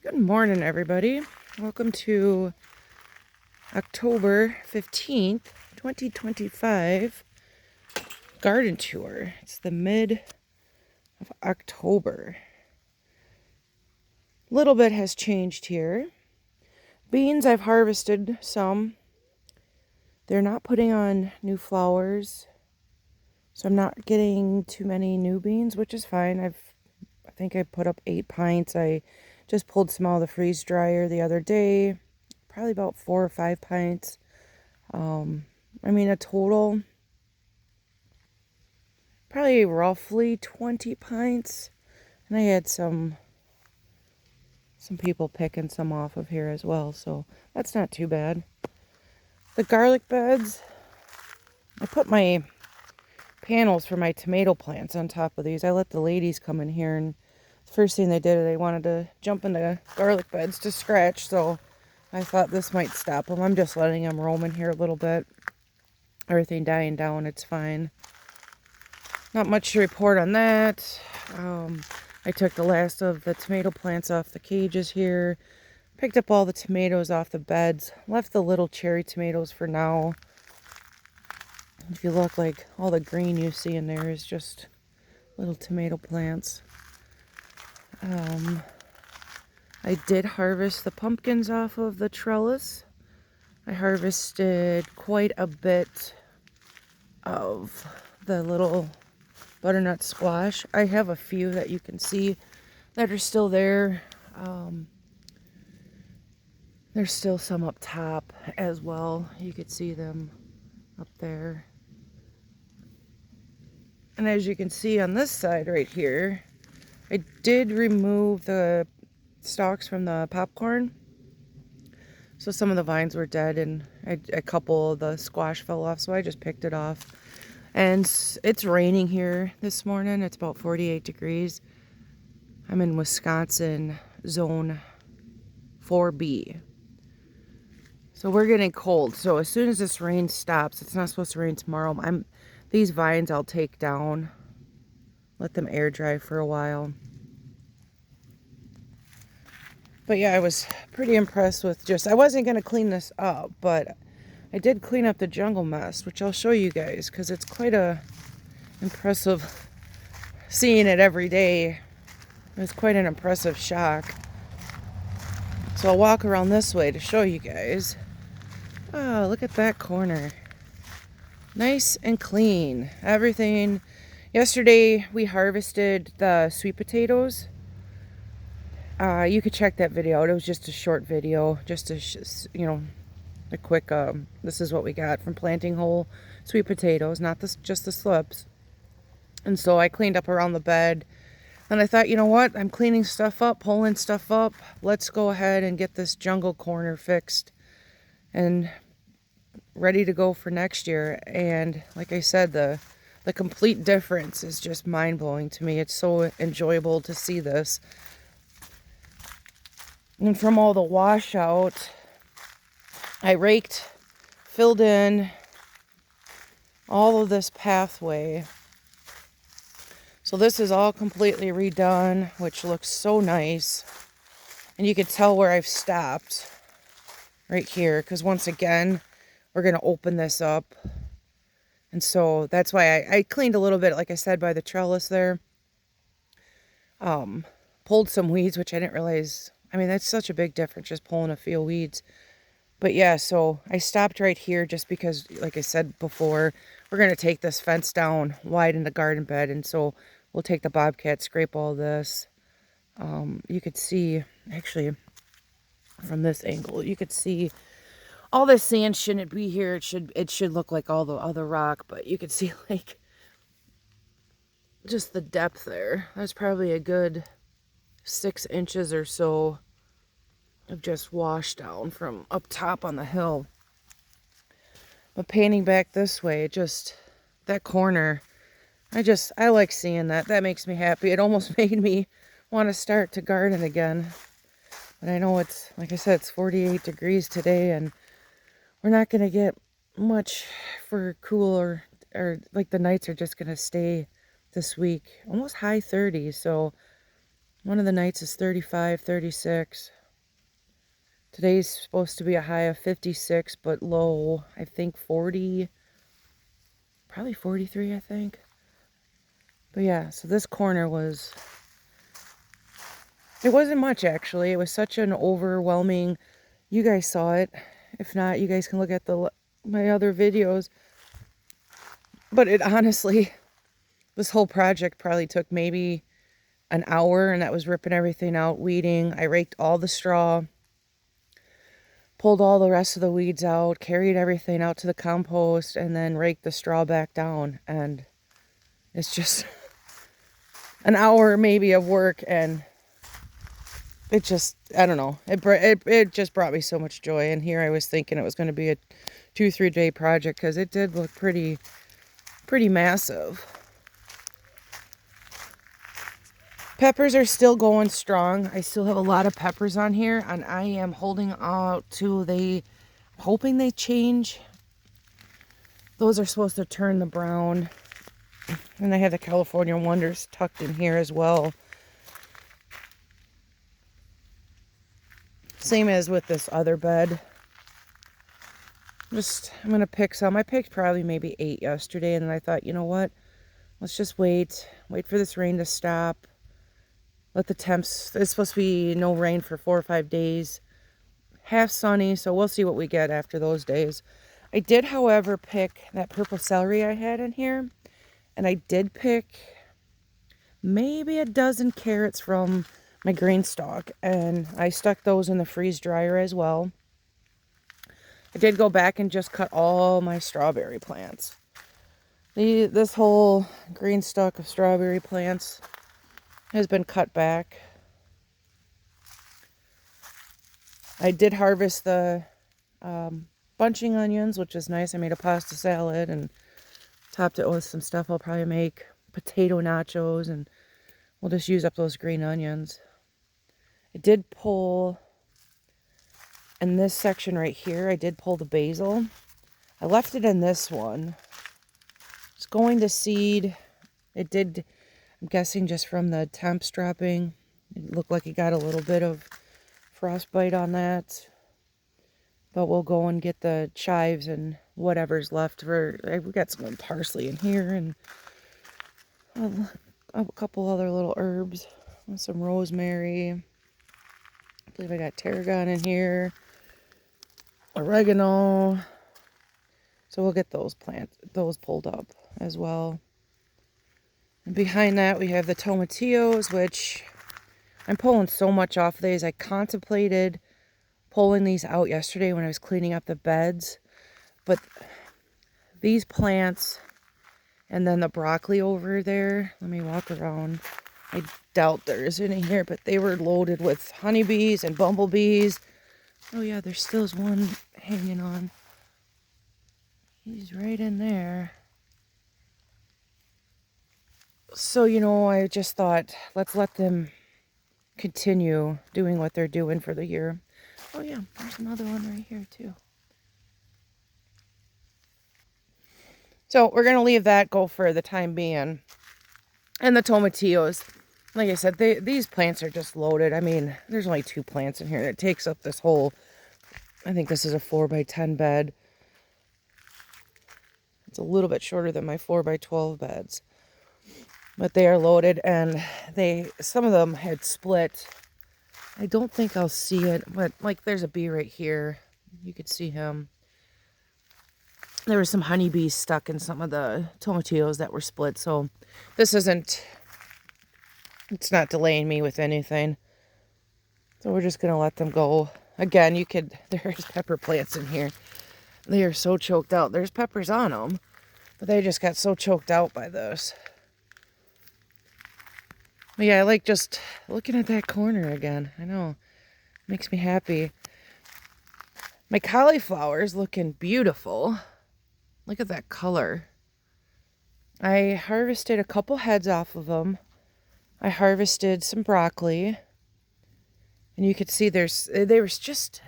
Good morning, everybody. Welcome to October 15th, 2025 garden tour. It's the mid of October. A little bit has changed here. Beans, I've harvested some. They're not putting on new flowers, so I'm not getting too many new beans, which is fine. I think I put up 8 pints. I just pulled some out of the freeze dryer the other day. Probably about 4 or 5 pints. A total, probably roughly 20 pints. And I had some people picking some off of here as well, so that's not too bad. The garlic beds, I put my panels for my tomato plants on top of these. I let the ladies come in here, and the first thing they did, they wanted to jump into garlic beds to scratch, so I thought this might stop them. I'm just letting them roam in here a little bit. Everything dying down, it's fine. Not much to report on that. I took the last of the tomato plants off the cages here. Picked up all the tomatoes off the beds. Left the little cherry tomatoes for now. If you look, like, all the green you see in there is just little tomato plants. I did harvest the pumpkins off of the trellis. I harvested quite a bit of the little butternut squash. I have a few that you can see that are still there. There's still some up top as well. You could see them up there. And as you can see on this side right here, I did remove the stalks from the popcorn. So some of the vines were dead and a couple of the squash fell off, so I just picked it off. And it's raining here this morning. It's about 48 degrees. I'm in Wisconsin, zone 4B. So we're getting cold. So as soon as this rain stops, it's not supposed to rain tomorrow. These vines I'll take down, let them air dry for a while. But yeah, I was pretty impressed with I wasn't going to clean this up, but I did clean up the jungle mess, which I'll show you guys because it's quite impressive seeing it every day. It was quite an impressive shock. So I'll walk around this way to show you guys. Oh, look at that corner. Nice and clean. Everything. Yesterday we harvested the sweet potatoes. You could check that video out. It was just a short video, just a quick, this is what we got from planting whole sweet potatoes, not just the slips. And so I cleaned up around the bed. And I thought, you know what? I'm cleaning stuff up, pulling stuff up. Let's go ahead and get this jungle corner fixed and ready to go for next year. And like I said, the complete difference is just mind-blowing to me. It's so enjoyable to see this. And from all the washout, I raked, filled in all of this pathway. So this is all completely redone, which looks so nice. And you can tell where I've stopped right here, because once again, we're going to open this up. And so that's why I cleaned a little bit, like I said, by the trellis there. Pulled some weeds, which I didn't realize. I mean, that's such a big difference, just pulling a few weeds. But yeah, so I stopped right here just because, like I said before, we're going to take this fence down, widen the garden bed. And so we'll take the Bobcat, scrape all this. You could see, actually, from this angle, you could see all this sand shouldn't be here. It should look like all the other rock, but you could see, like, just the depth there. That's probably a good 6 inches or so of just wash down from up top on the hill. But painting back this way, that corner, I like seeing that. That makes me happy. It almost made me want to start to garden again. But I know it's, like I said, it's 48 degrees today, and we're not going to get much for cool or like the nights are just going to stay this week. Almost high 30s, so One of the nights is 35, 36. Today's supposed to be a high of 56, but low, I think 40, probably 43, I think. But yeah, so this corner was, it wasn't much actually. It was such an overwhelming, you guys saw it. If not, you guys can look at my other videos. But it honestly, this whole project probably took maybe an hour, and that was ripping everything out, weeding. I raked all the straw, pulled all the rest of the weeds out, carried everything out to the compost, and then raked the straw back down. And it's just an hour maybe of work, and it just, I don't know, it just brought me so much joy. And here I was thinking it was going to be a 2-3 day project, because it did look pretty massive. Peppers are still going strong. I still have a lot of peppers on here, and I am holding out to hoping they change. Those are supposed to turn the brown. And I have the California Wonders tucked in here as well. Same as with this other bed. I'm going to pick some. I picked probably maybe 8 yesterday, and then I thought, you know what? Let's just wait for this rain to stop. Let the temps, it's supposed to be no rain for 4 or 5 days. Half sunny, so we'll see what we get after those days. I did, however, pick that purple celery I had in here. And I did pick maybe a dozen carrots from my green stalk. And I stuck those in the freeze dryer as well. I did go back and just cut all my strawberry plants. This whole green stalk of strawberry plants has been cut back. I did harvest the bunching onions, which is nice. I made a pasta salad and topped it with some stuff. I'll probably make potato nachos, and we'll just use up those green onions. I did pull, in this section right here, I did pull the basil. I left it in this one. It's going to seed. It did, I'm guessing just from the temps dropping, it looked like it got a little bit of frostbite on that. But we'll go and get the chives and whatever's left. We've got some parsley in here, and a couple other little herbs. And some rosemary. I believe I got tarragon in here. Oregano. So we'll get those pulled up as well. And behind that we have the tomatillos, which I'm pulling so much off of these. I contemplated pulling these out yesterday when I was cleaning up the beds, but these plants and then the broccoli over there, let me walk around. I doubt there's any here, but they were loaded with honeybees and bumblebees. Oh yeah, there still is one hanging on. He's right in there. So, you know, I just thought, let's let them continue doing what they're doing for the year. Oh yeah, there's another one right here too. So we're going to leave that go for the time being. And the tomatillos, like I said, these plants are just loaded. I mean, there's only 2 plants in here. It takes up this whole, I think this is a 4x10 bed. It's a little bit shorter than my 4x12 beds. But they are loaded, and some of them had split. I don't think I'll see it, but like there's a bee right here. You could see him. There were some honeybees stuck in some of the tomatillos that were split, so this it's not delaying me with anything. So we're just going to let them go. Again, there's pepper plants in here. They are so choked out. There's peppers on them, but they just got so choked out by this. But yeah, I like just looking at that corner again. I know. Makes me happy. My cauliflower is looking beautiful. Look at that color. I harvested a couple heads off of them. I harvested some broccoli. And you could see they were just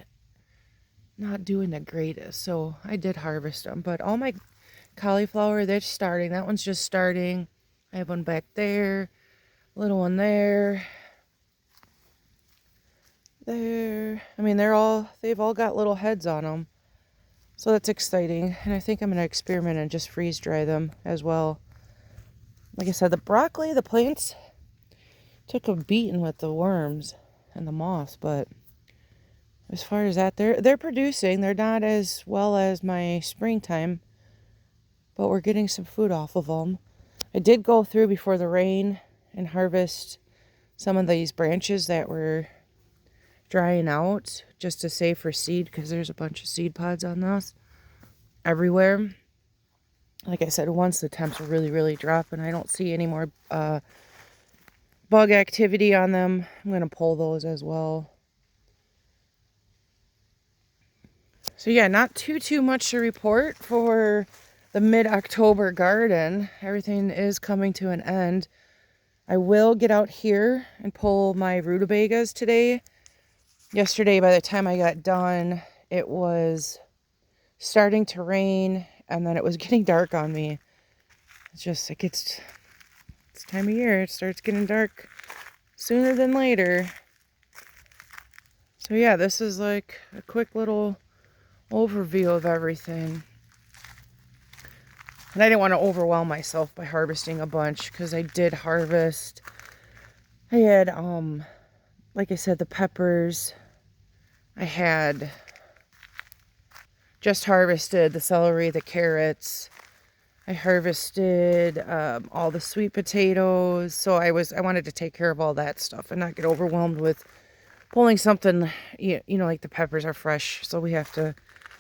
not doing the greatest. So I did harvest them. But all my cauliflower, they're starting. That one's just starting. I have one back there. Little one there. they've all got little heads on them. So that's exciting. And I think I'm going to experiment and just freeze dry them as well. Like I said, the broccoli, the plants took a beating with the worms and the moss, but as far as that, they're producing. They're not as well as my springtime, but we're getting some food off of them. I did go through before the rain and harvest some of these branches that were drying out just to save for seed, because there's a bunch of seed pods on those everywhere. Like I said, once the temps really drop and I don't see any more bug activity on them, I'm going to pull those as well. So yeah, not too much to report for the mid-October garden. Everything is coming to an end. I will get out here and pull my rutabagas today. Yesterday, by the time I got done, it was starting to rain, and then it was getting dark on me. It's time of year. It starts getting dark sooner than later. So yeah, this is like a quick little overview of everything. And I didn't want to overwhelm myself by harvesting a bunch, because I did harvest. I had, like I said, the peppers. I had just harvested the celery, the carrots. I harvested all the sweet potatoes. So I wanted to take care of all that stuff and not get overwhelmed with pulling something, you know, like the peppers are fresh. So we have to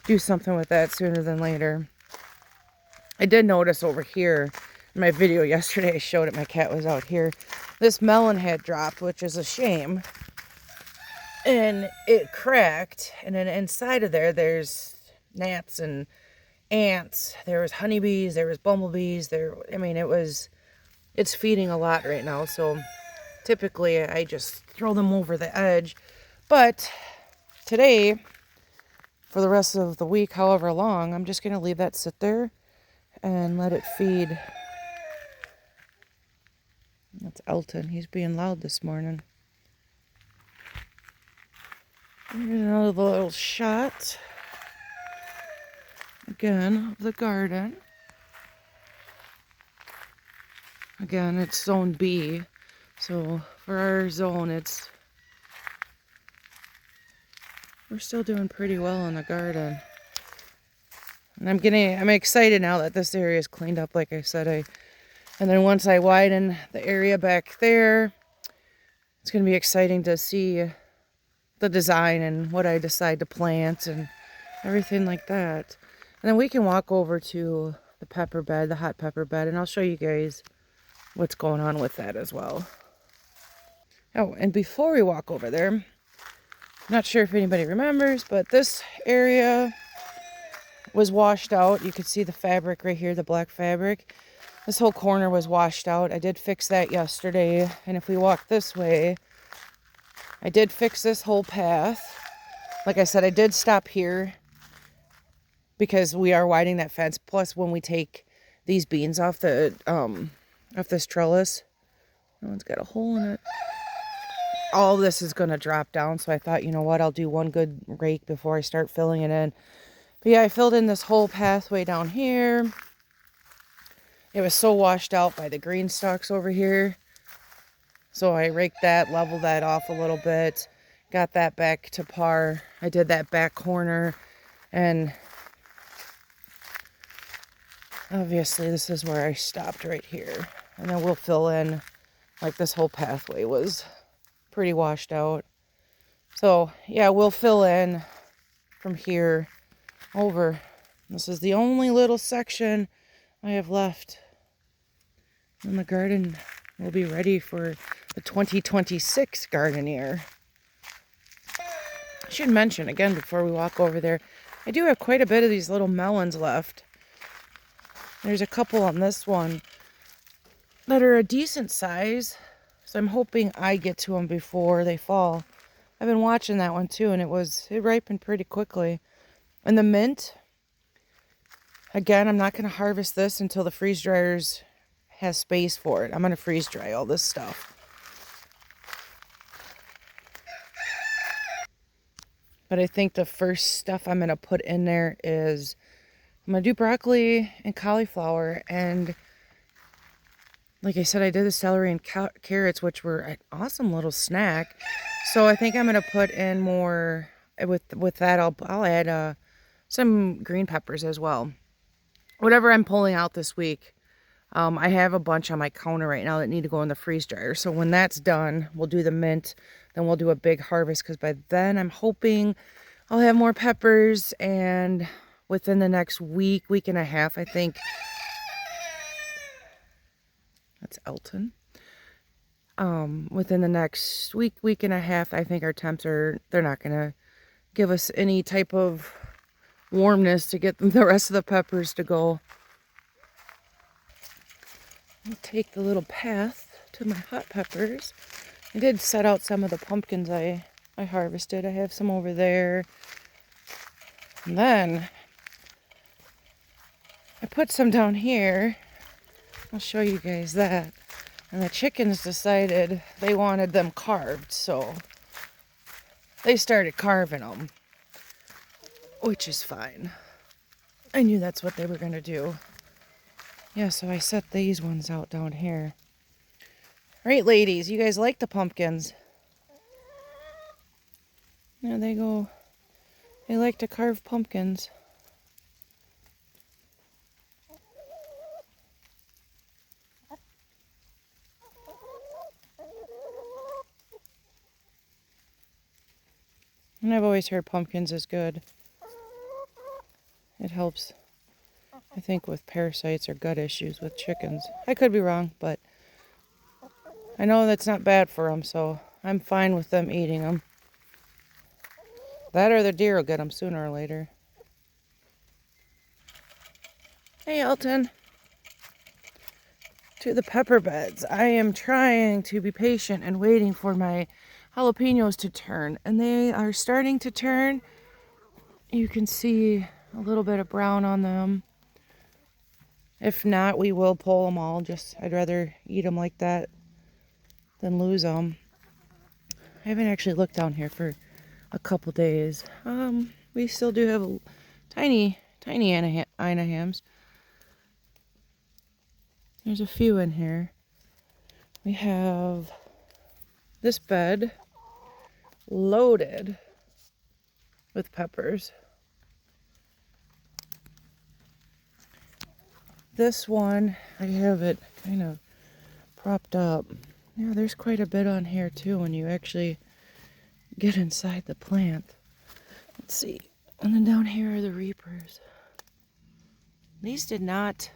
do something with that sooner than later. I did notice over here in my video yesterday, I showed it, my cat was out here. This melon had dropped, which is a shame. And it cracked, and then inside of there, there's gnats and ants. There was honeybees, there was bumblebees. It's feeding a lot right now. So typically I just throw them over the edge. But today, for the rest of the week, however long, I'm just going to leave that sit there and let it feed. That's Elton. He's being loud this morning. Here's another little shot, again, of the garden. Again, it's zone B. So for our zone, we're still doing pretty well in the garden. And I'm excited now that this area is cleaned up, like I said. And then once I widen the area back there, it's going to be exciting to see the design and what I decide to plant and everything like that. And then we can walk over to the pepper bed, the hot pepper bed, and I'll show you guys what's going on with that as well. Oh, and before we walk over there, I'm not sure if anybody remembers, but this area was washed out. You could see the fabric right here, the black fabric. This whole corner was washed out. I did fix that yesterday. And if we walk this way, I did fix this whole path. Like I said, I did stop here because we are widening that fence. Plus, when we take these beans off this trellis, that one's got a hole in it. All this is going to drop down. So I thought, you know what, I'll do one good rake before I start filling it in. But yeah, I filled in this whole pathway down here. It was so washed out by the green stalks over here. So I raked that, leveled that off a little bit, got that back to par. I did that back corner, and obviously this is where I stopped right here. And then we'll fill in, like this whole pathway was pretty washed out. So yeah, we'll fill in from here over. This is the only little section I have left. And the garden will be ready for the 2026 garden year. I should mention again before we walk over there, I do have quite a bit of these little melons left. There's a couple on this one that are a decent size, so I'm hoping I get to them before they fall. I've been watching that one too, and it ripened pretty quickly. And the mint, again, I'm not going to harvest this until the freeze dryers has space for it. I'm going to freeze dry all this stuff. But I think the first stuff I'm going to put in there is I'm going to do broccoli and cauliflower. And like I said, I did the celery and carrots, which were an awesome little snack. So I think I'm going to put in more with that. I'll add some green peppers as well. Whatever I'm pulling out this week. I have a bunch on my counter right now that need to go in the freeze dryer. So when that's done, we'll do the mint. Then we'll do a big harvest because by then I'm hoping I'll have more peppers. And within the next week, week and a half, I think. That's Elton. Within the next week, week and a half, I think our temps they're not going to give us any type of warmness to get the rest of the peppers to go. I'll take the little path to my hot peppers. I did set out some of the pumpkins I harvested. I have some over there. And then I put some down here. I'll show you guys that. And the chickens decided they wanted them carved, so they started carving them, which is fine. I knew that's what they were going to do. Yeah, so I set these ones out down here. Right, ladies, you guys like the pumpkins? There they go. They like to carve pumpkins. And I've always heard pumpkins is good. It helps, I think, with parasites or gut issues with chickens. I could be wrong, but I know that's not bad for them, so I'm fine with them eating them. That or the deer will get them sooner or later. Hey, Elton. To the pepper beds. I am trying to be patient and waiting for my jalapenos to turn, and they are starting to turn. You can see a little bit of brown on them. If not, we will pull them all. I'd rather eat them like that than lose them. I haven't actually looked down here for a couple days. We still do have tiny Ina hams. There's a few in here. We have this bed loaded with peppers. This one, I have it kind of propped up. Yeah, there's quite a bit on here too when you actually get inside the plant. Let's see. And then down here are the reapers. These did not...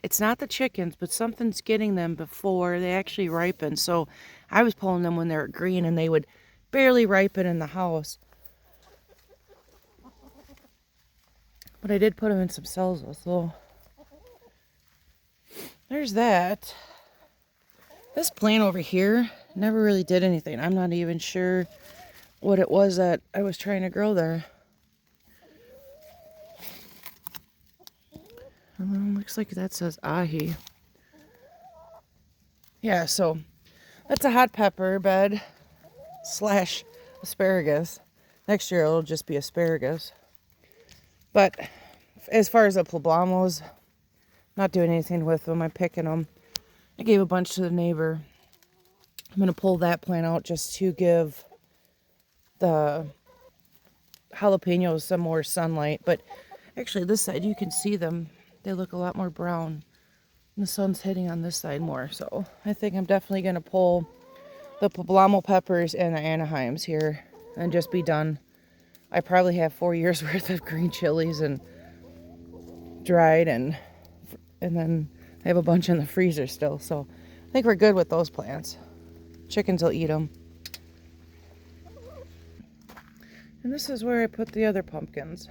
it's not the chickens, but something's getting them before they actually ripen. So I was pulling them when they were green and they would barely ripen in the house. But I did put them in some cells, so there's that. This plant over here never really did anything. I'm not even sure what it was that I was trying to grow there. Looks like that says ahi. Yeah, so that's a hot pepper bed / asparagus. Next year it'll just be asparagus. But as far as the poblamos, not doing anything with them. I'm picking them. I gave a bunch to the neighbor. I'm going to pull that plant out just to give the jalapenos some more sunlight. But actually this side you can see them. They look a lot more brown. The sun's hitting on this side more. So I think I'm definitely going to pull the poblano peppers and the Anaheims here and just be done. I probably have 4 years worth of green chilies and dried, and then I have a bunch in the freezer still. So I think we're good with those plants. Chickens will eat them. And this is where I put the other pumpkins.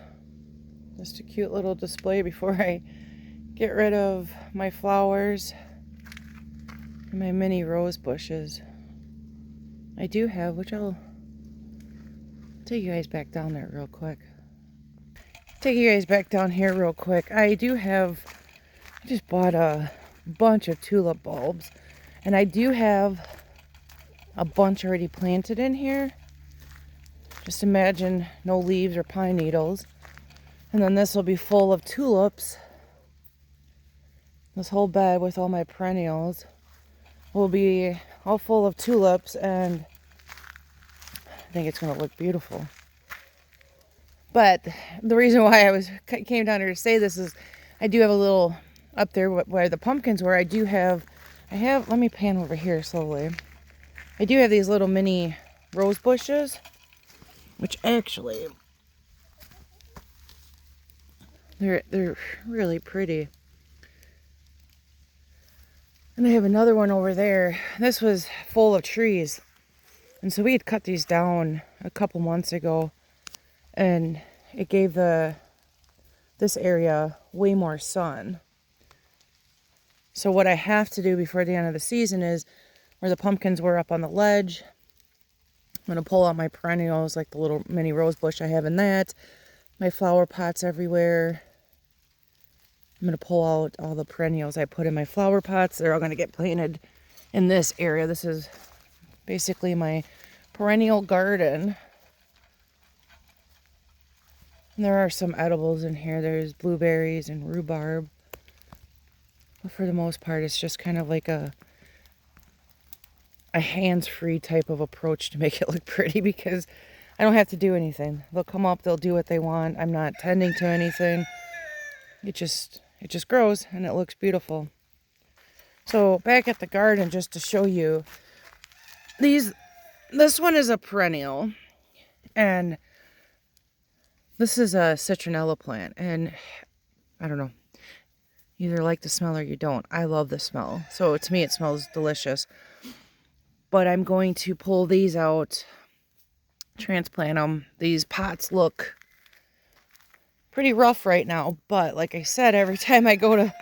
Just a cute little display before I get rid of my flowers and my mini rose bushes. I do have, which I'll take you guys back down there real quick. I do have, I just bought a bunch of tulip bulbs, and I do have a bunch already planted in here. Just imagine no leaves or pine needles. And then this will be full of tulips. This whole bed with all my perennials will be all full of tulips, and I think it's going to look beautiful. But the reason why came down here to say this is I do have a little up there where the pumpkins were. Let me pan over here slowly. I do have these little mini rose bushes, which actually they're really pretty. And I have another one over there. This was full of trees. And so we had cut these down a couple months ago, and it gave this area way more sun. So what I have to do before the end of the season is, where the pumpkins were up on the ledge, I'm going to pull out my perennials, like the little mini rose bush I have in that, my flower pots everywhere. I'm going to pull out all the perennials I put in my flower pots. They're all going to get planted in this area. This is basically my perennial garden. And there are some edibles in here. There's blueberries and rhubarb. But for the most part, it's just kind of like a hands-free type of approach to make it look pretty, because I don't have to do anything. They'll come up, they'll do what they want. I'm not tending to anything. It just grows and it looks beautiful. So back at the garden, just to show you, this one is a perennial, and this is a citronella plant, and I don't know, you either like the smell or you don't. I love the smell, so to me it smells delicious. But I'm going to pull these out, transplant them. These pots look pretty rough right now, but like I said, every time I go to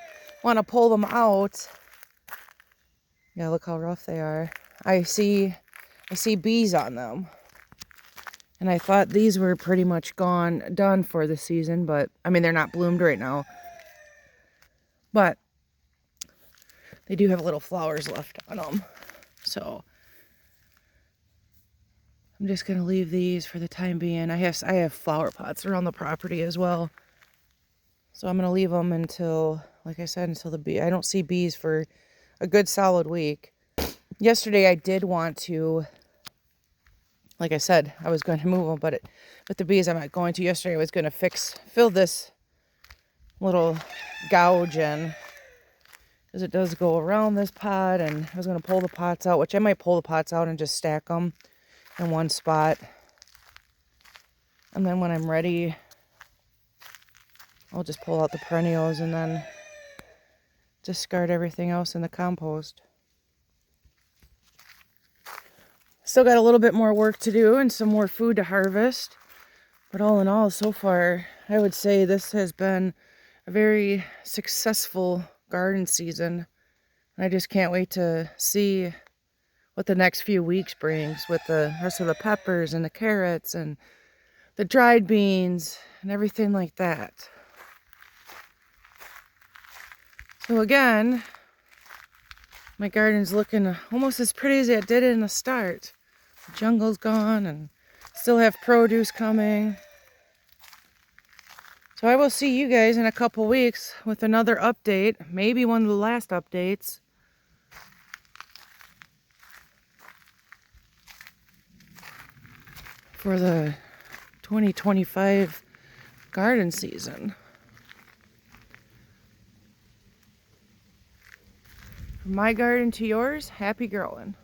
want to pull them out, yeah, look how rough they are. I see bees on them. And I thought these were pretty much done for the season, but I mean, they're not bloomed right now. But they do have little flowers left on them. So I'm just going to leave these for the time being. I have flower pots around the property as well. So I'm going to leave them until, like I said, until I don't see bees for a good solid week. Yesterday I did want to, like I said, I was going to move them, but with the bees I'm not going to. Yesterday I was going to fill this little gouge in, because it does go around this pot, and I was going to pull the pots out, which I might pull the pots out and just stack them in one spot. And then when I'm ready, I'll just pull out the perennials and then discard everything else in the compost. Still got a little bit more work to do and some more food to harvest. But all in all, so far, I would say this has been a very successful garden season. I just can't wait to see what the next few weeks brings with the rest of the peppers and the carrots and the dried beans and everything like that. So again, my garden's looking almost as pretty as it did in the start. The jungle's gone and still have produce coming. So I will see you guys in a couple weeks with another update, maybe one of the last updates. For the 2025 garden season. From my garden to yours, happy growing.